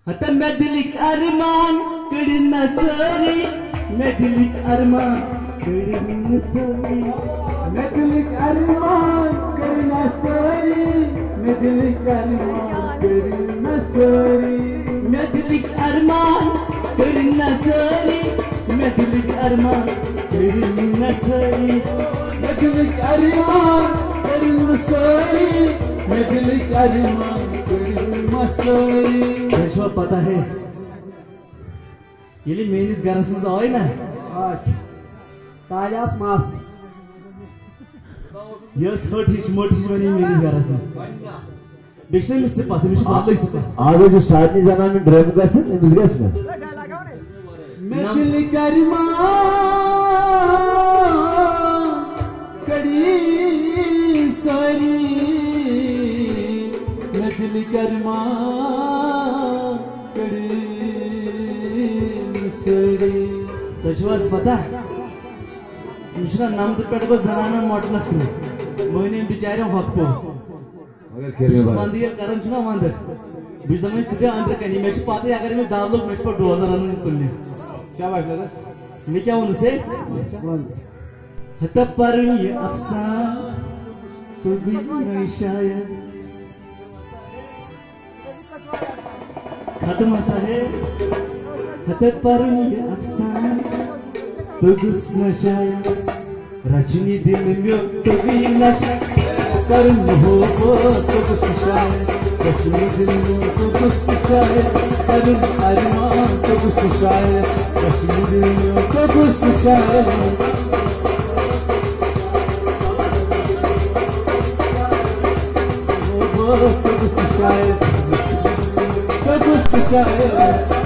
Hatta medlik arman kırın nasari, medlik arman kırın nasari, medlik arman kırın nasari, medlik arman kırın nasari, medlik arman kırın nasari, medlik arman kırın nasari, medlik arman kırın nasari, medlik arman kırın nasari. मुझे पता है ये menace गरसन आए ना तालियास मास yes हटिश मोटिश बनी menace गरसन बेशने मिस्से पता मिस्से बात इसे आगे जो साथी जाना में ड्राइव कैसे मिस गया इसमें मैं दिल करमा कड़ी सारी मैं दिल करमा तशवास पता मिश्रा नाम तो पेट को जनाना मोटना सुनो मोहिनी बिचारे हाथ को अगर खेलने वाले मंदिर कारण सुना मंदिर बिजनेस में सीधे अंदर कहीं मैच पाते अगर मैं दाव लोग मैच पर 2000 रन निकलने क्या बात लगा मैं क्या उनसे हता पर ये अफसान तो भी नहीं शायद खत्म है हता पर ये Afsan Tugus nashaya, rajni dil mein tugi nasha, karan ho tugus nashaya, rajni dil mein tugus nashaya, karan arman tugus nashaya, rajni dil mein tugus nashaya. Tugus nashaya, tugus nashaya.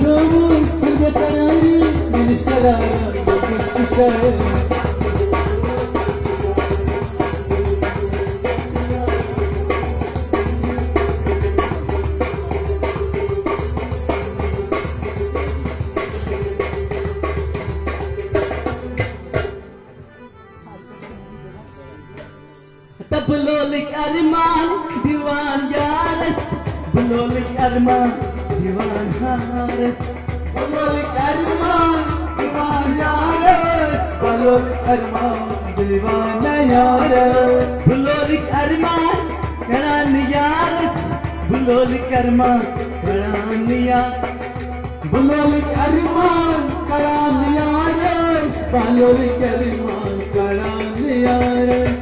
Kamuş çılgı kararı Geniş kararı Bakış düşer Hatta bulolik arman Divan yares Bulolik arman Divan hares Bulolik arman Divan yares Bulolik arman Divan yares Bulolik arman Karan yares Bulolik arman Karan yares Bulolik arman Karan yares Bulolik arman Karan yares